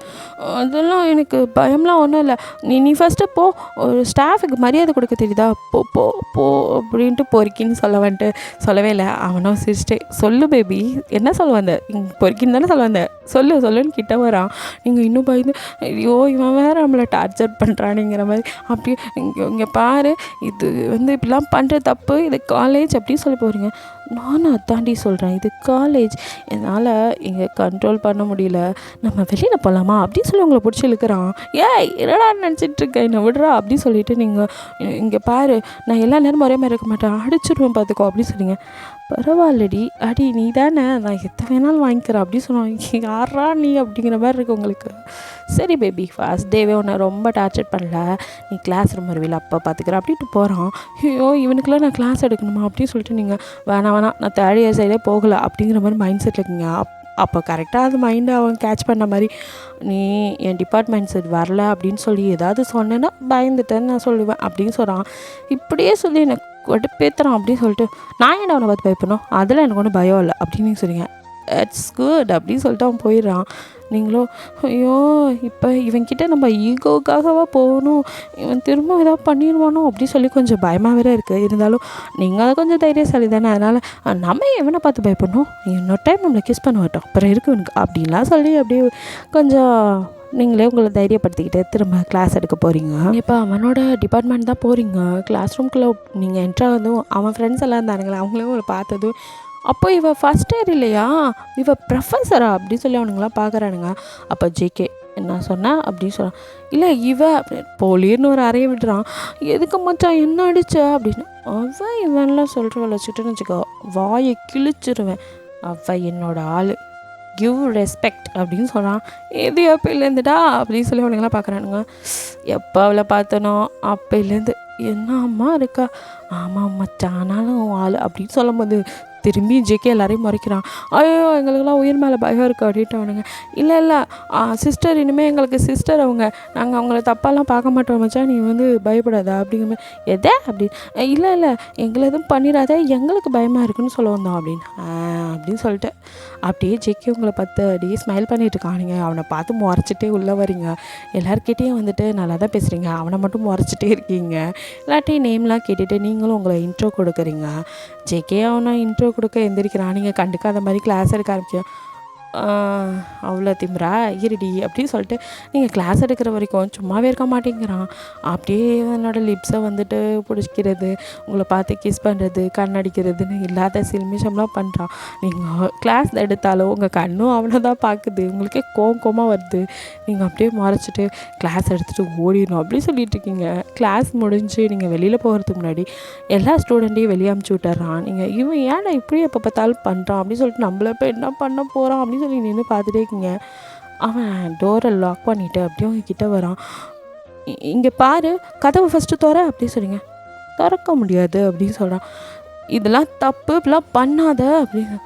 அதெல்லாம் எனக்கு பயம்லாம் ஒன்றும் இல்லை, நீ ஃபஸ்ட்டு போ, ஒரு ஸ்டாஃபுக்கு மரியாதை கொடுக்க தெரியுதா, போ போ போ அப்படின்ட்டு பொறுக்கின்னு சொல்லவே இல்லை. அவனும் சிரிச்சிட்டே, சொல்லு பேபி என்ன சொல்ல வந்த, பொறுக்கின்னு தானே சொல்ல வந்த, சொல்லுன்னு கிட்ட வரான். நீங்கள் இன்னும் பயந்து, ஐயோ இவன் வேறு நம்மளை டார்ச்சர் பண்ணுறானுங்கிற மாதிரி அப்படியே இங்கே பாரு, இது வந்து இப்படிலாம் பண்ணுற தப்பு, இது காலேஜ் அப்படின்னு சொல்லி போகிறீங்க. நானும் அதாண்டி சொல்கிறேன், இது காலேஜ், என்னால் இங்கே கண்ட்ரோல் பண்ண முடியல, நம்ம வெளியில் போகலாமா அப்படின்னு சொல்லி உங்களை பிடிச்சி இழுக்கிறான். ஏய் என்னடா நினச்சிட்ருக்கேன், என்னை விடுறா அப்படின்னு சொல்லிட்டு, நீங்கள் இங்கே பாரு, நான் எல்லா நேரமும் ஒரே மாதிரி இருக்க மாட்டேன், அடிச்சுடுவேன் பார்த்துக்கோ அப்படின்னு சொல்லிங்க. பரவாயில்லடி, அடி நீ தானே, நான் எத்தனை வேணாலும் வாங்கிக்கிறேன் அப்படின்னு சொன்னாங்க. யாரா நீ அப்படிங்கிற மாதிரி இருக்கு உங்களுக்கு. சரி பேபி, ஃபர்ஸ்ட் டேவே உன்னை ரொம்ப டார்ச்சர் பண்ணல, நீ கிளாஸ் ரூம் வருவில்ல அப்போ பார்த்துக்கிறேன் அப்படின்ட்டு போகிறான். ஐயோ இவனுக்குலாம் நான் கிளாஸ் எடுக்கணுமா அப்படின்னு சொல்லிட்டு, நீங்கள் வேணாம் நான் தேர்ட் இயர் சைடே போகலை அப்படிங்கிற மாதிரி மைண்ட் செட்டில் இருக்கீங்க. அப்போ கரெக்டாக அது மைண்டை அவன் கேட்ச் பண்ண மாதிரி, நீ என் டிபார்ட்மெண்ட் சைடு வரல அப்படின்னு சொல்லி ஏதாவது சொன்னேன்னா பயந்துட்டேன்னு நான் சொல்லுவேன் அப்படின்னு சொல்கிறான். இப்படியே சொல்லி எனக்கு கடுப்பேத்துறான் அப்படின்னு சொல்லிட்டு, நான் என்ன அவனை பார்த்து பயப்படணும், அதில் எனக்கு ஒன்றும் பயம் இல்லை அப்படின்னு சொல்லிங்க. இட்ஸ் குட் அப்படின்னு சொல்லிட்டு அவன் போயிடுறான். நீங்களும் ஐயோ இப்போ இவன்கிட்ட நம்ம ஈகோவுக்காகவா போகணும், இவன் திரும்ப ஏதாவது பண்ணிடுவானோ அப்படி சொல்லி கொஞ்சம் பயமாக வேறு இருக்குது. இருந்தாலும் நீங்கள் அதை கொஞ்சம் தைரியசாலி தானே, அதனால் நம்ம எவனை பார்த்து பயப்படணும், இன்னொரு டைம் நம்மளை கிஸ் பண்ண மாட்டோம், அப்புறம் இருக்கு எனக்கு அப்படின்லாம் சொல்லி அப்படியே கொஞ்சம் நீங்களே உங்களை தைரியப்படுத்திக்கிட்டு திரும்ப கிளாஸ் எடுக்க போகிறீங்க. இப்போ அவனோட டிபார்ட்மெண்ட் தான் போகிறீங்க. கிளாஸ் ரூம்குள்ளே நீங்கள் என்ட்ரானதும் அவன் ஃப்ரெண்ட்ஸ் எல்லாம் இருந்தானுங்களே, அவங்களே உங்களை பார்த்ததும், அப்போ இவ ஃபஸ்ட் இயர் இல்லையா, இவ ப்ரொஃபஸரா அப்படின்னு சொல்லி அவனுங்களாம் பார்க்குறானுங்க. அப்போ ஜேகே என்ன சொன்னேன் அப்படின்னு சொன்னான். இல்லை இவ போலின்னு ஒரு அறையை விடுறான். எதுக்கு மச்சான் என்ன அடிச்ச அப்படின்னு. அவன் இவன்லாம் சொல்கிற வச்சுட்டுன்னு வச்சுக்கோ, வாயை கிழிச்சிருவேன், அவள் என்னோட ஆள், கிவ் ரெஸ்பெக்ட் அப்படின்னு சொன்னான். எது எப்போலேருந்துடா அப்படின்னு சொல்லி அவனுங்களாம் பார்க்குறானுங்க. எப்போ அவளை பார்த்தனோ அப்போலேருந்து என்ன அம்மா இருக்கா, ஆமாம் மச்சான் ஆனாலும் ஆள் அப்படின்னு சொல்லும் போது திரும்பி ஜேகே எல்லாரையும் முறைக்கிறான். ஐயோ எங்களுக்கெல்லாம் உயிர் மேலே பயம் இருக்குது அப்படின்ட்டு அவனுங்க. இல்லை சிஸ்டர், இனிமேல் எங்களுக்கு சிஸ்டர் அவங்க, நாங்கள் அவங்கள தப்பாலாம் பார்க்க மாட்டோம் மச்சான், நீ வந்து பயப்படாதா அப்படிங்கிற மாதிரி. எதே அப்படின்னு. இல்லை எங்களை எதுவும் பண்ணிடாத, எங்களுக்கு பயமாக இருக்குன்னு சொல்ல வந்தோம் அப்படின்னு சொல்லிட்டு அப்படியே ஜேகே உங்களை பார்த்து அப்படியே ஸ்மைல் பண்ணிட்டு இருக்கான். நீங்கள் அவனை பார்த்து முறைச்சிட்டே உள்ளே வரீங்க. எல்லாருக்கிட்டேயும் வந்துட்டு நல்லா தான் பேசுகிறீங்க, அவனை மட்டும் முறைச்சிட்டே இருக்கீங்க. எல்லாட்டையும் நேம்லாம் கேட்டுட்டு நீங்களும் உங்களை இன்ட்ரோ கொடுக்குறீங்க. ஜேகே அவனை இன்ட்ரோ கொடுக்க எந்திரிக்கிறான். நீங்கள் கண்டுக்காத மாதிரி கிளாஸ் எடுக்க ஆரம்பிக்க. அவ்வளோ திமிரா இருடி அப்படின்னு சொல்லிட்டு நீங்கள் கிளாஸ் எடுக்கிற வரைக்கும் சும்மாவே இருக்க மாட்டேங்கிறான். அப்படியே என்னோட லிப்ஸை வந்துட்டு பிடிச்சிக்கிறது, உங்களை பார்த்து கிஸ் பண்ணுறது, கண்ணடிக்கிறதுன்னு இல்லாத சில்மிஷம்லாம் பண்ணுறான். நீங்கள் கிளாஸ் எடுத்தாலும் உங்கள் கண்ணும் அவனை தான் பார்க்குது, உங்களுக்கே கோவமாக வருது. நீங்கள் அப்படியே மறைச்சிட்டு கிளாஸ் எடுத்துகிட்டு ஓடிடணும் அப்படி சொல்லிட்டு இருக்கீங்க. கிளாஸ் முடிஞ்சு நீங்கள் வெளியில் போகிறதுக்கு முன்னாடி எல்லா ஸ்டூடெண்ட்டையும் வெளியே அமுச்சு விட்டுறான். நீங்கள் இவன் ஏன்னா இப்படி எப்போ பார்த்தாலும் பண்ணுறான் அப்படின்னு சொல்லிட்டு நம்மள இப்போ என்ன பண்ண போகிறான் அப்படின்னு சொல்லி நின்று பார்த்துட்டே இருக்கீங்க. அவன் டோரை லாக் பண்ணிவிட்டு அப்படியே உங்ககிட்ட வரான். இங்கே பாரு, கதவை ஃபஸ்ட்டு திற அப்படின்னு சொல்லிங்க. திறக்க முடியாது அப்படின்னு சொல்கிறான். இதெல்லாம் தப்பு, இப்படிலாம் பண்ணாத அப்படின்னு.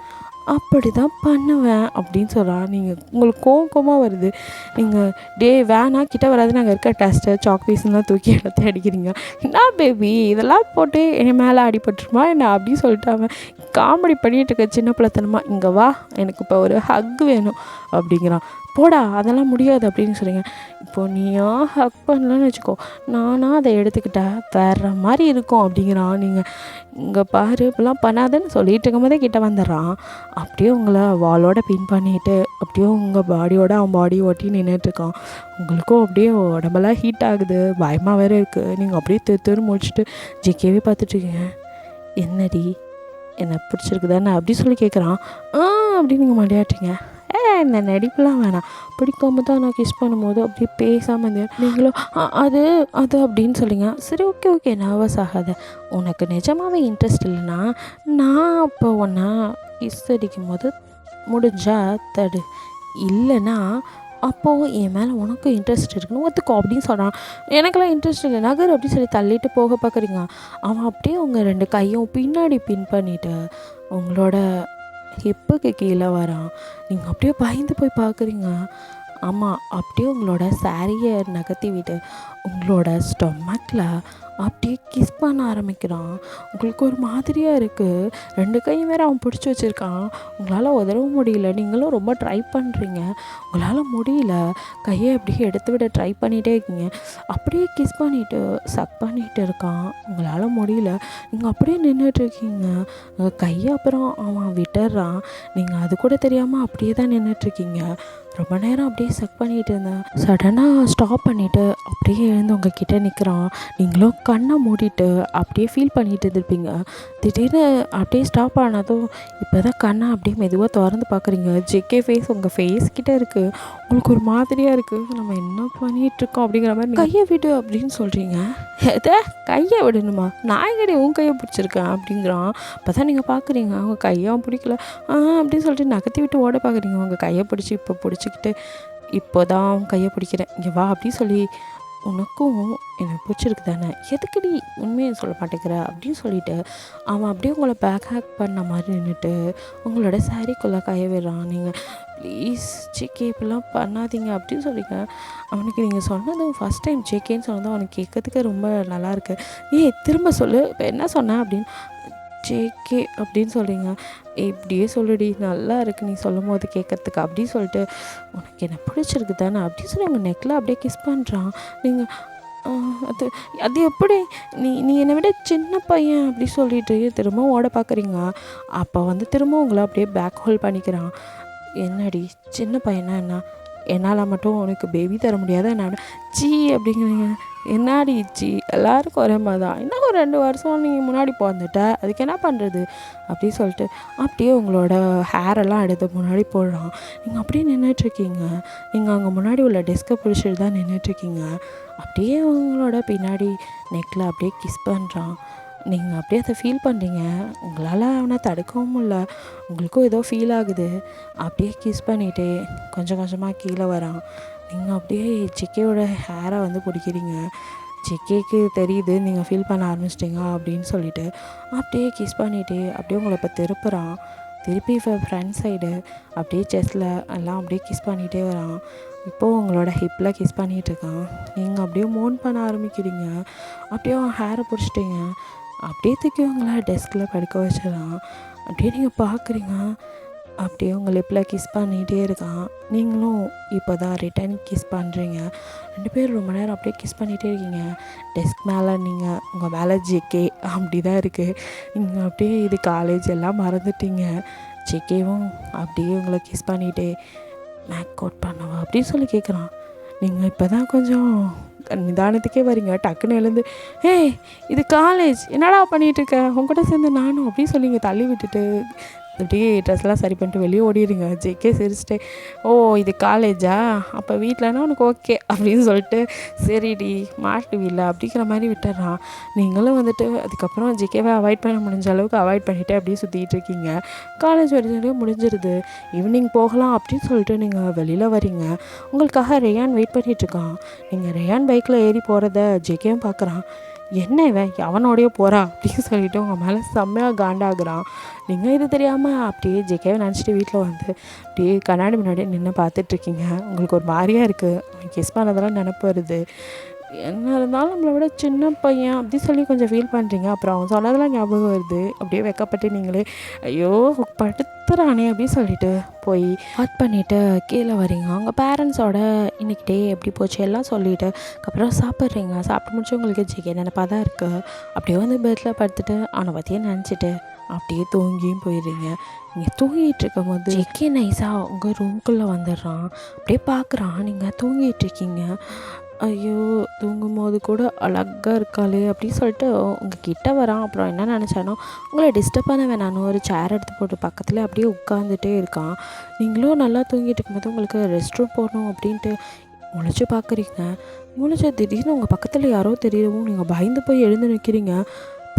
அப்படி தான் பண்ணுவேன் அப்படின்னு சொல்கிறான். நீங்கள் உங்களுக்கு கோவமாக வருது. நீங்கள் வேணாம் கிட்ட வராது, நாங்கள் இருக்க டஸ்ட்டர் சாக் பீஸ்லாம் தூக்கி எல்லாத்தையும் அடிக்கிறீங்க. என்ன பேபி இதெல்லாம் போட்டு என் மேலே அடிபட்டுருமா என்ன அப்படின்னு சொல்லிட்டு அவன் காமெடி பண்ணிகிட்டு இருக்க சின்ன பிள்ளைத்தனமா. இங்கே வா, எனக்கு இப்போ ஒரு ஹக் வேணும் அப்படிங்கிறான். போடா அதெல்லாம் முடியாது அப்படின்னு சொல்லுங்க. இப்போது நீயா ஹக் பண்ணலான்னு வச்சுக்கோ, நானாக அதை எடுத்துக்கிட்டேன் வேற மாதிரி இருக்கும் அப்படிங்கிறான். நீங்கள் இங்கே பாரு இப்பெல்லாம் பண்ணாதுன்னு சொல்லிட்டு இருக்கும்போதே கிட்ட வந்துடுறான். அப்படியே உங்களை வாலோட பின் பண்ணிவிட்டு அப்படியே உங்கள் பாடியோட அவன் பாடி ஓட்டி நின்றுட்டுருக்கான். உங்களுக்கும் அப்படியே உடம்பெல்லாம் ஹீட் ஆகுது, பயமாக வேறு இருக்குது. நீங்கள் அப்படியே தெரு முடிச்சுட்டு ஜிகேவே பார்த்துட்ருக்கீங்க. என்னடி என்னை பிடிச்சிருக்குதானே அப்படி சொல்லி கேட்குறான். அப்படின்னு நீங்கள் மலையாட்டுங்க. இந்த நடிப்புலாம் வேணாம், பிடிக்காம தான் நான் கிஸ் பண்ணும்போது அப்படியே பேசாமல் இருந்தேன், நீங்களும் அது அது அப்படின்னு சொல்லிங்க. சரி ஓகே நர்வஸ் ஆகாத, உனக்கு நிஜமாகவே இன்ட்ரெஸ்ட் இல்லைன்னா நான் இப்போ உன்னை கிஸ் அடிக்கும் போது முடிஞ்சா தடு, இல்லைன்னா அப்போது என் மேலே உனக்கு இன்ட்ரெஸ்ட் இருக்குன்னு ஒத்துக்கோ அப்படின்னு சொல்கிறான். எனக்கெல்லாம் இன்ட்ரெஸ்ட் இல்லை நகர் அப்படின்னு சொல்லி தள்ளிட்டு போக பார்க்குறீங்க. அவன் அப்படியே உங்கள் 2 கையும் பின்னாடி பின் பண்ணிவிட்டு உங்களோட ஹிப்புக்கு கீழே வரான். நீங்கள் அப்படியே பயந்து போய் பார்க்குறீங்க. ஆமாம், அப்படியே உங்களோட சாரியை நகர்த்தி விட்டு உங்களோட ஸ்டொமக்கில் அப்படியே கிஸ் பண்ண ஆரம்பிக்கிறான். உங்களுக்கு ஒரு மாதிரியாக இருக்குது. 2 கையும் வேறு அவன் பிடிச்சி வச்சுருக்கான். உங்களால் உதறவும் முடியல. நீங்களும் ரொம்ப ட்ரை பண்ணுறீங்க, உங்களால் முடியல. கையை அப்படியே எடுத்து விட ட்ரை பண்ணிகிட்டே இருக்கீங்க. அப்படியே கிஸ் பண்ணிவிட்டு சக் பண்ணிகிட்டு இருக்கான். உங்களால் முடியல. நீங்கள் அப்படியே நின்றுட்டுருக்கீங்க. கையை அப்புறம் அவன் விட்டுறான். நீங்கள் அது கூட தெரியாமல் அப்படியே தான் நின்றுட்டுருக்கீங்க. ரொம்ப நேரம் அப்படியே சக் பண்ணிகிட்டு இருந்தேன். சடனாக ஸ்டாப் பண்ணிவிட்டு அப்படியே எழுந்து உங்ககிட்ட நிற்கிறான். நீங்களும் கண்ணை மூடிட்டு அப்படியே ஃபீல் பண்ணிகிட்டு இருந்திருப்பீங்க. திடீர்னு அப்படியே ஸ்டாப் ஆனதும் இப்போ தான் கண்ணை அப்படியே மெதுவாக திறந்து பார்க்குறீங்க. ஜேகே ஃபேஸ் உங்கள் ஃபேஸ் கிட்டே இருக்குது. உங்களுக்கு ஒரு மாதிரியாக இருக்குது. நம்ம என்ன பண்ணிகிட்ருக்கோம் அப்படிங்கிற மாதிரி. கையை விடு அப்படின்னு சொல்கிறீங்க. எதை கையை விடணுமா? நான் எங்கடி உன் கையை பிடிச்சிருக்கேன் அப்படிங்கிறான். அப்போ தான் நீங்கள் பார்க்குறீங்க அவங்க கையும் பிடிக்கல அப்படின்னு சொல்லிட்டு நகர்த்தி விட்டு ஓட பார்க்குறீங்க. உங்கள் கையை பிடிச்சி இப்போ பிடிச்சிக்கிட்டு இப்போ தான் கையை பிடிக்கிறேன், இங்கே வா அப்படி சொல்லி, உனக்கும் எனக்கு பிடிச்சிருக்கு தானே, எதுக்குடி உண்மையை சொல்ல மாட்டேங்கிற அப்படின்னு சொல்லிட்டு அவன் அப்படியே உங்களை பேக் ஹேக் பண்ண மாதிரி நின்றுட்டு உங்களோட சாரிக்குள்ளே கையை விடுறான். நீங்கள் ப்ளீஸ் ஜேகே இப்படிலாம் பண்ணாதீங்க அப்படின்னு சொல்லிங்க. அவனுக்கு நீங்கள் சொன்னதும் ஃபஸ்ட் டைம் ஜேகேன்னு சொன்னதும் அவனுக்கு கேட்கறதுக்கு ரொம்ப நல்லாயிருக்கு. திரும்ப சொல்லு இப்போ என்ன சொன்னேன் அப்படின்னு. ஜேகே அப்படின்னு சொல்கிறீங்க. இப்படியே சொல்லுடி, நல்லா இருக்குது நீ சொல்லும் போது கேட்குறதுக்கு அப்படின்னு சொல்லிட்டு, உனக்கு என்ன பிடிச்சிருக்கு தானே அப்படின்னு சொல்லி உங்கள் நெக்கில் அப்படியே கிஸ் பண்ணுறான். நீங்கள் அது அது எப்படி நீ என்னை விட சின்ன பையன் அப்படி சொல்லிட்டு திரும்ப ஓட பார்க்குறீங்க. அப்போ திரும்ப உங்களை அப்படியே பேக் ஹோல்ட் பண்ணிக்கிறான். என்னடி சின்ன பையனா என்ன, என்னால் மட்டும் உனக்கு பேபி தர முடியாத என்ன ஜி அப்படிங்கிறீங்க. என்னாடி ஜி எல்லாருக்கும் ஒரே மாதிரி தான், இன்னும் ஒரு 2 வருஷம் நீங்கள் முன்னாடி பிறந்துட்ட, அதுக்கு என்ன பண்ணுறது அப்படி சொல்லிட்டு அப்படியே உங்களோட ஹேரெல்லாம் எடுத்து முன்னாடி போடுறான். நீங்கள் அப்படியே நின்றுட்டுருக்கீங்க. நீங்கள் அங்கே முன்னாடி உள்ள டெஸ்க்கை பிடிச்சிட்டு தான் நின்றுட்டுருக்கீங்க. அப்படியே உங்களோட பின்னாடி நெக்கில் அப்படியே கிஸ் பண்ணுறான். நீங்கள் அப்படியே அதை ஃபீல் பண்ணுறீங்க. உங்களால் அவனை தடுக்கவும் இல்லை, உங்களுக்கும் ஏதோ ஃபீல் ஆகுது. அப்படியே கிஸ் பண்ணிகிட்டே கொஞ்சம் கொஞ்சமாக கீழே வரான். நீங்கள் அப்படியே ஜிகேயோட ஹேரை பிடிக்கிறீங்க. ஜிகேக்கு தெரியுது நீங்கள் ஃபீல் பண்ண ஆரம்பிச்சிட்டிங்க அப்படின்னு சொல்லிட்டு அப்படியே கிஸ் பண்ணிகிட்டே அப்படியே உங்களை இப்போ திருப்புறான். திருப்பி இப்போ ஃப்ரண்ட் சைடு அப்படியே செஸ்ட்டில் எல்லாம் அப்படியே கிஸ் பண்ணிகிட்டே வரான். இப்போது உங்களோட ஹிப்பில் கிஸ் பண்ணிகிட்ருக்கான். நீங்கள் அப்படியே மோன் பண்ண ஆரம்பிக்கிறீங்க. அப்படியே அவன் ஹேரை பிடிச்சிட்டிங்க. அப்படியே தூக்கி உங்களை டெஸ்கில் படுக்க வச்சிடறான். அப்படியே நீங்கள் பார்க்குறீங்க. அப்படியே உங்கள் லிப்பில் கிஸ் பண்ணிகிட்டே இருக்கான். நீங்களும் இப்போ தான் ரிட்டன் கிஸ் பண்ணுறீங்க. 2 பேரும் ரொம்ப நேரம் அப்படியே கிஸ் பண்ணிகிட்டே இருக்கீங்க. டெஸ்க் மேலே நீங்கள் உங்கள் மேலே ஜேகே அப்படி தான் இருக்குது. நீங்கள் அப்படியே இது காலேஜ் எல்லாம் மறந்துட்டீங்க. ஜேகேவும் அப்படியே உங்களை கிஸ் பண்ணிகிட்டே மேக் அவுட் பண்ணவா அப்படின்னு சொல்லி கேட்குறான். நீங்கள் இப்போ தான் கொஞ்சம் நிதானத்துக்கே வரீங்க, டக்குன்னு எழுந்து ஏய் இது காலேஜ் என்னடா பண்ணிகிட்ருக்க உங்கள்கிட்ட சேர்ந்து நானும் அப்படின்னு சொல்லி இங்கே தள்ளி விட்டுட்டு அப்படியே ட்ரெஸ்லாம் சரி பண்ணிட்டு வெளியே ஓடிடுங்க. ஜேகே சிரிச்சிட்டு ஓ இது காலேஜா, அப்போ வீட்டிலனா உனக்கு ஓகே அப்படின்னு சொல்லிட்டு சரிடி மாட்டுவில்லை அப்படிங்கிற மாதிரி விட்டுறான். நீங்களும் வந்துட்டு அதுக்கப்புறம் ஜேகேவை அவாய்ட் பண்ண முடிஞ்ச அளவுக்கு அவாய்ட் பண்ணிவிட்டு அப்படியே சுற்றிக்கிட்டு இருக்கீங்க. காலேஜ் வரைக்கும் முடிஞ்சிருது. ஈவினிங் போகலாம் அப்படின்னு சொல்லிட்டு நீங்கள் வெளியில் வரீங்க. உங்களுக்காக ரேயான் வெயிட் பண்ணிகிட்ருக்கான். நீங்கள் ரேயான் பைக்கில் ஏறி போகிறத ஜேகேவும் பார்க்குறான். என்ன இவன் எவனோடையோ போகிறா அப்படின்னு சொல்லிட்டு உங்கள் மேலே செம்மையாக காண்டாகிறான். நீங்கள் இது தெரியாமல் அப்படியே ஜேகேவை நினச்சிட்டு வீட்டில் வந்து அப்படியே கண்ணாடி முன்னாடி நின்று பார்த்துட்ருக்கீங்க. உங்களுக்கு ஒரு மாதிரியாக இருக்குது. அவன் கிஸ் பண்ணதெல்லாம் நினப்பு வருது. என்ன இருந்தாலும் நம்மளை விட சின்ன பையன் அப்படி சொல்லி கொஞ்சம் ஃபீல் பண்ணுறீங்க. அப்புறம் அவன் சொன்னதெல்லாம் ஞாபகம் வருது. அப்படியே வெக்கப்பட்டு நீங்களே ஐயோ படுத்துறானே அப்படின்னு சொல்லிட்டு போய் ஹாட் பண்ணிவிட்டு கீழே வரீங்க. அவங்க பேரண்ட்ஸோட இன்றைக்கி டே எப்படி போச்சு எல்லாம் சொல்லிவிட்டு அப்புறம் சாப்பிட்றீங்க. சாப்பிட்டு முடிச்சு உங்களுக்கு ஜேகே நினப்பாக தான் இருக்குது. அப்படியே வந்து பெட்டில் படுத்துட்டு அவனை பற்றியே நினச்சிட்டு அப்படியே தூங்கியும் போயிடுறீங்க. நீங்கள் தூங்கிட்டு இருக்கும் போது ஜேகே நைஸாக உங்கள் ரூம்குள்ளே வந்துடுறான். அப்படியே பார்க்குறான் நீங்கள் தூங்கிட்டுருக்கீங்க. ஐயோ தூங்கும் போது கூட அழகாக இருக்காளே அப்படின்னு சொல்லிட்டு உங்கள் கிட்ட வரான். அப்புறம் என்ன நினச்சானோ உங்களை டிஸ்டர்ப் பண்ண வேணான்னு ஒரு சேர் எடுத்து போட்டு பக்கத்தில் அப்படியே உட்காந்துட்டே இருக்கான். நீங்களும் நல்லா தூங்கிட்டு இருக்கும்போது உங்களுக்கு ரெஸ்ட் ரூம் போகணும் அப்படின்ட்டு முழிச்சு பார்க்குறீங்க. முழிச்சு திடீர்னு உங்கள் பக்கத்தில் யாரோ தெரியவும் நீங்கள் பயந்து போய் எழுந்து நிற்கிறீங்க.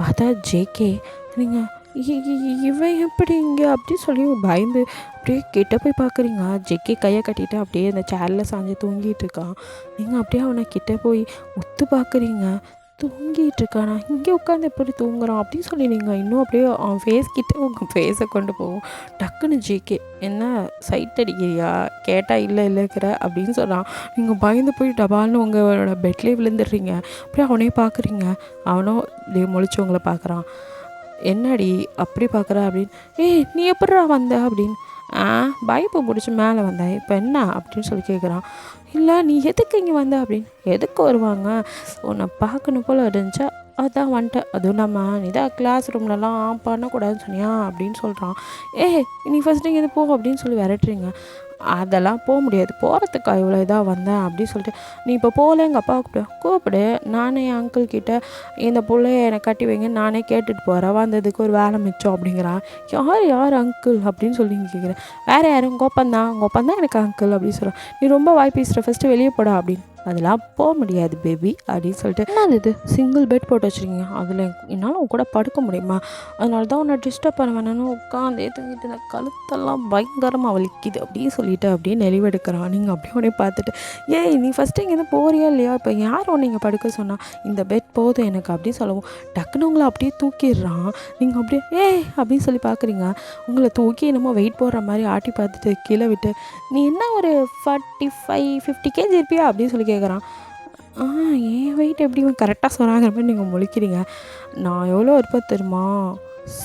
பார்த்தா ஜேகே. நீங்கள் இவன் எப்படி இங்கே அப்படி சொல்லி பயந்து அப்படியே கிட்ட போய் பார்க்குறீங்க. ஜேகே கையை கட்டிட்டு அப்படியே அந்த சேரில் சாஞ்சு தூங்கிட்டு இருக்கான். நீங்கள் அப்படியே அவனை கிட்டே போய் ஒத்து பார்க்குறீங்க. தூங்கிட்டு இருக்கானா, இங்கே உட்காந்து எப்படி தூங்குறான் அப்படின்னு சொல்லி நீங்கள் இன்னும் அப்படியே அவன் ஃபேஸ் கிட்டே உங்கள் ஃபேஸை கொண்டு போவோம். டக்குன்னு ஜேகே என்ன சைட் அடிக்கிறியா கேட்டால் இல்லைங்கிற அப்படின்னு சொன்னான். நீங்கள் பயந்து போய் டபால்னு உங்களோட பெட்லேயே விழுந்துடுறீங்க. அப்படியே அவனே பார்க்குறீங்க. அவனும் அப்படியே முழிச்சு உங்களை பார்க்குறான். என்னடி அப்படி பார்க்குற அப்படின்னு. ஏய் நீ எப்படிடா வந்த அப்படின்னு. பைப்பை பிடிச்சி மேலே வந்தேன், இப்போ என்ன அப்படின்னு சொல்லி கேட்குறான். இல்லை நீ எதுக்கு இங்கே வந்த அப்படின்னு. எதுக்கு வருவாங்க, உன்னை பார்க்கணும் போல் இருந்துச்சா அதான் வந்துட்டேன். அதுவும் நம்ம நீ தான் கிளாஸ் ரூம்லலாம் பண்ணக்கூடாதுன்னு சொன்னியா அப்படின்னு சொல்கிறான். நீ ஃபஸ்ட்டு இங்கே போ அப்படின்னு சொல்லி விரட்டுறீங்க. அதெல்லாம் போக முடியாது, போகிறதுக்கா இவ்வளோ இதாக வந்தேன் அப்படின்னு சொல்லிட்டு. நீ இப்போ போகல எங்கள் அப்பா கூப்பிடு நானே என் அங்கிள் கிட்டே இந்த பிள்ளைய என்னை கட்டி வைங்க நானே கேட்டுட்டு போகிறேன், வந்ததுக்கு ஒரு வேலை மிச்சம் அப்படிங்கிறான். யார் அங்கிள் அப்படின்னு சொல்லி கேட்குறேன். வேறு யாரும் உங்கள் ஒப்பந்தான் எனக்கு அங்கிள் அப்படின்னு சொல்கிறான். நீ ரொம்ப வாய் பேசுகிற, ஃபஸ்ட்டு வெளியே போடா அப்படின்னு. அதெல்லாம் போக முடியாது பேபி அப்படின்னு சொல்லிட்டு. என்ன இது சிங்கிள் பெட் போட்டு வச்சுருக்கீங்க, அதில் என்னால் உன் கூட படுக்க முடியுமா, அதனால தான் உன்னை டிஸ்டர்ப் பண்ண வேணான்னு உட்காந்து தூங்கிட்டு இந்த கழுத்தெல்லாம் பயங்கரமாக வலிக்குது அப்படின்னு சொல்லிட்டு அப்படியே நெளிவெடுக்கிறான். நீங்கள் அப்படியே உடனே பார்த்துட்டு நீ ஃபஸ்ட்டு இங்கேருந்து போறியா இல்லையா, இப்போ யார் ஒன்று இங்கே படுக்க சொன்னால், இந்த பெட் போதும் எனக்கு அப்படின்னு சொல்லவும் டக்குன்னு உங்களை அப்படியே தூக்கிடுறான். நீங்கள் அப்படியே அப்படின்னு சொல்லி பார்க்குறீங்க. உங்களை தூக்கி என்னமோ வெயிட் போடுற மாதிரி ஆட்டி பார்த்துட்டு கீழே விட்டு நீ என்ன ஒரு 45-50 kg இருப்பியா அப்படின்னு சொல்லி கேட்குறான். என் வெயிட் எப்படி கரெக்டாக சொன்னாங்கிற மாதிரி நீங்கள் முழிக்கிறீங்க. நான் எவ்வளோ இருப்பேன் தெரியுமா,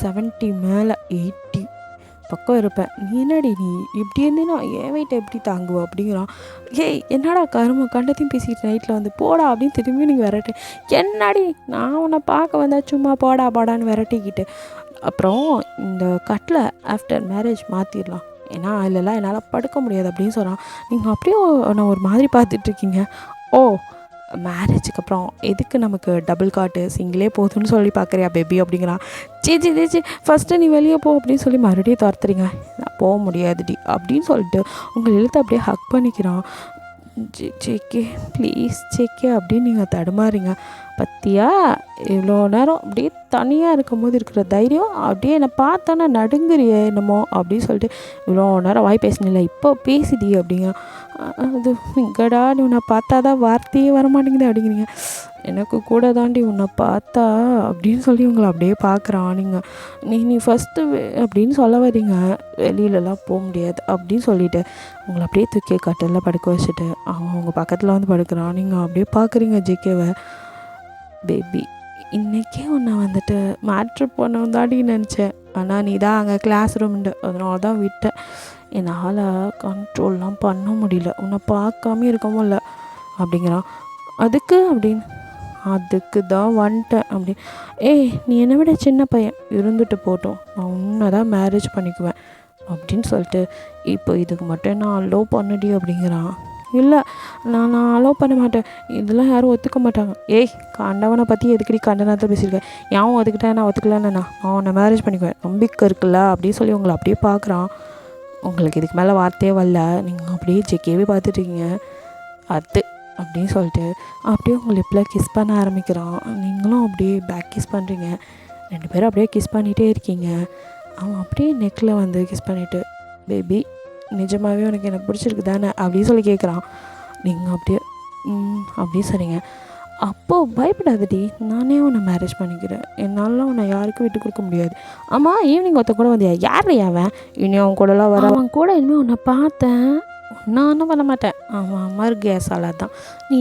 70 மேலே 80 பக்கம் இருப்பேன். நீ என்னடி நீ இப்படி இருந்தேன்னா என் வெயிட்டை எப்படி தாங்குவோம் அப்படிங்கிறான். என்னடா கரும கண்டத்தையும் பேசிக்கிட்டு நைட்டில் வந்து போடா அப்படின்னு திரும்பி நீங்கள் விரட்டு. என்னடி நான் உன்னை பார்க்க வந்தால் சும்மா போடான்னு விரட்டிக்கிட்டு அப்புறம் இந்த கட்டில் ஆஃப்டர் மேரேஜ் மாற்றிடலாம், ஏன்னா இல்லைலாம் என்னால் படுக்க முடியாது அப்படின்னு சொன்னான். நீங்கள் அப்படியே நான் ஒரு மாதிரி பார்த்துட்ருக்கீங்க. மேரேஜுக்கு அப்புறம் எதுக்கு நமக்கு டபுள் காட்டு, சிங்கிளே போதும்னு சொல்லி பார்க்குறியா பேபி அப்படிங்கிறான். சேச்சி ஃபஸ்ட்டு நீ வெளியே போ அப்படின்னு சொல்லி மறுபடியும் துரத்துறீங்க. நான் போக முடியாதுடி அப்படின்னு சொல்லிட்டு உங்கள் எழுத்து அப்படியே ஹக் பண்ணிக்கிறான். ஜேகே ப்ளீஸ் ஜேகே அப்படின்னு நீங்கள் தடுமாறிங்க. பத்தியா இவ்வளோ நேரம் அப்படியே தனியாக இருக்கும் போது இருக்கிற தைரியம் அப்படியே என்னை பார்த்தோன்னா நடுங்குறியே என்னமோ அப்படின்னு சொல்லிட்டு இவ்வளோ நேரம் வாய் பேசினில்ல இப்போ பேசிடி அப்படிங்க. அது இங்கடா நீ உன்னை பார்த்தா தான் வார்த்தையே வரமாட்டேங்குது அப்படிங்கிறீங்க. எனக்கு கூட தாண்டி உன்னை பார்த்தா அப்படின்னு சொல்லி உங்களை அப்படியே பார்க்குறான். நீங்கள் நீ ஃபஸ்ட்டு அப்படின்னு சொல்ல வரீங்க, வெளியிலலாம் போக முடியாது அப்படின்னு சொல்லிவிட்டு உங்களை அப்படியே தூக்கி கட்டிலில் படுக்க வச்சுட்டு அவன் உங்கள் பக்கத்தில் வந்து படுக்கிறான். நீங்கள் அப்படியே பார்க்குறீங்க ஜேகேவை. பேபி இன்றைக்கே உன்னை வந்துட்டு மேட்ரு பண்ணவும் தாண்டி நினச்சேன், ஆனால் நீ தான் அங்கே கிளாஸ் ரூம்ண்டு அதனால தான் விட்டேன். என்னால் கண்ட்ரோல்லாம் பண்ண முடியல, உன்னை பார்க்காம இருக்க முடியல அப்படிங்கிறான். அதுக்கு தான் வந்துட்டேன் அப்படின்னு. நீ என்னை விட சின்ன பையன் இருந்துட்டு போட்டோம், நான் உன்னை தான் மேரேஜ் பண்ணிக்குவேன் அப்படின்னு சொல்லிட்டு, இப்போ இதுக்கு மட்டும் நான் அலோவ் பண்ணுடி அப்படிங்கிறான். இல்லை, நான் அலோவ் பண்ண மாட்டேன், இதெல்லாம் யாரும் ஒத்துக்க மாட்டாங்க. ஏய், கண்டவனை பற்றி எதுக்கடி கண்டனத்தை பேசியிருக்கேன், யாவும் ஒத்துக்கிட்டேன் நான் ஒத்துக்கலன்னு நான் உன்னை மேரேஜ் பண்ணிக்குவேன், நம்பிக்கை இருக்குல்ல அப்படின்னு சொல்லி உங்களை அப்படியே பார்க்குறான். உங்களுக்கு இதுக்கு மேலே வார்த்தையே வரல, நீங்கள் அப்படியே ஜெக்கியவே பார்த்துட்ருக்கீங்க. அது அப்படின்னு சொல்லிட்டு அப்படியே உங்கள் லிப்பில் கிஸ் பண்ண ஆரம்பிக்கிறான். நீங்களும் அப்படியே பேக் கிஸ் பண்ணுறீங்க. 2 பேரும் அப்படியே கிஸ் பண்ணிகிட்டே இருக்கீங்க. அவன் அப்படியே நெக்கில் வந்து கிஸ் பண்ணிவிட்டு, பேபி நிஜமாகவே உனக்கு எனக்கு பிடிச்சிருக்கு தானே அப்படின்னு சொல்லி கேட்குறான். நீங்கள் அப்படியே அப்படின்னு சொன்னீங்க. அப்போது பயப்படாதடி, நானே உன்னை மேரேஜ் பண்ணிக்கிறேன், என்னாலாம் உன்னை யாருக்கும் விட்டு கொடுக்க முடியாது. ஆமாம், ஈவினிங் ஒருத்த கூட வந்தியா, யார் அவன், இனி அவன் கூடலாம் வர, அவன் கூட இனிமேல் உன்னை பார்த்தேன், நான் ஒன்றும் பண்ண மாட்டேன், அவன் மறு கேஸால் தான்,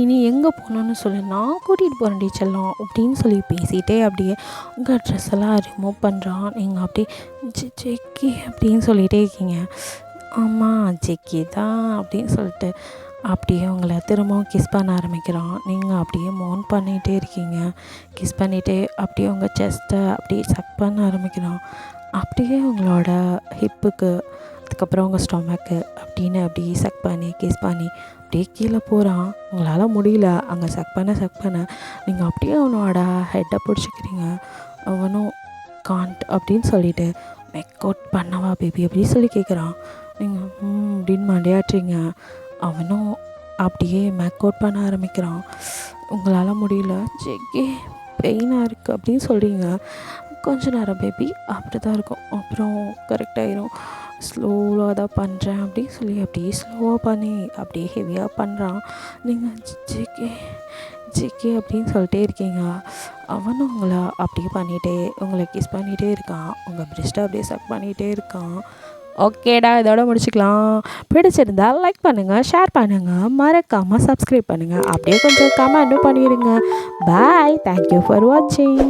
நீ எங்கே போகணுன்னு சொல்லி நான் கூட்டிகிட்டு போகிறேன் டீச்சர்லாம் அப்படின்னு சொல்லி பேசிகிட்டே அப்படியே உங்கள் ட்ரெஸ் எல்லாம் ரிமூவ் பண்ணுறான். நீங்கள் அப்படியே ஜெக்கி அப்படின்னு சொல்லிகிட்டே இருக்கீங்க. ஆமாம் ஜெக்கி தான் அப்படின்னு சொல்லிட்டு அப்படியே உங்களை திரும்பவும் கிஸ் பண்ண ஆரம்பிக்கிறான். நீங்கள் அப்படியே மோன் பண்ணிகிட்டே இருக்கீங்க. கிஸ் பண்ணிகிட்டே அப்படியே உங்கள் செஸ்ட்டை அப்படியே சக் பண்ண ஆரம்பிக்கிறான். அப்படியே உங்களோட ஹிப்புக்கு, அதுக்கப்புறம் உங்கள் ஸ்டொமக்கு அப்படின்னு அப்படியே சக் பண்ணி கிஸ் பண்ணி அப்படியே கீழே போகிறான். உங்களால் முடியல, அங்கே சக் பண்ண நீங்கள் அப்படியே அவனோட ஹெட்டை பிடிச்சிக்கிறீங்க. அவனும் காண்ட் அப்படின்னு சொல்லிவிட்டு மேக் அவுட் பண்ணவா பேபி அப்படின்னு சொல்லி கேட்குறான். நீங்கள் அப்படின்னு மண்டையாட்டுறீங்க. அவனும் அப்படியே மேக் அவுட் பண்ண ஆரம்பிக்கிறான். உங்களால் முடியல, ஜெக்கி பெயினாக இருக்குது அப்படின்னு சொல்கிறீங்க. கொஞ்ச நேரம் பேபி அப்படி தான் இருக்கும், அப்புறம் கரெக்டாகிடும், ஸ்லோவாக தான் பண்ணுறேன் அப்படின்னு சொல்லி அப்படியே ஸ்லோவாக பண்ணி அப்படியே ஹெவியாக பண்ணுறான். நீங்கள் ஜெக்கி அப்படின்னு சொல்லிட்டே இருக்கீங்க. அவனும் உங்களை அப்படியே பண்ணிகிட்டே உங்களை கிஸ் பண்ணிகிட்டே இருக்கான். உங்கள் பிரெஸ்ட்டை அப்படியே சக் பண்ணிகிட்டே இருக்கான். ஓகேடா, இதோட முடிச்சுக்கலாம். பிடிச்சிருந்தால் லைக் பண்ணுங்கள், ஷேர் பண்ணுங்கள், மறக்காமல் சப்ஸ்கிரைப் பண்ணுங்கள், அப்படியே கொஞ்சம் கமெண்ட்டும் பண்ணிடுங்க. பாய், தேங்க்யூ ஃபார் வாட்சிங்.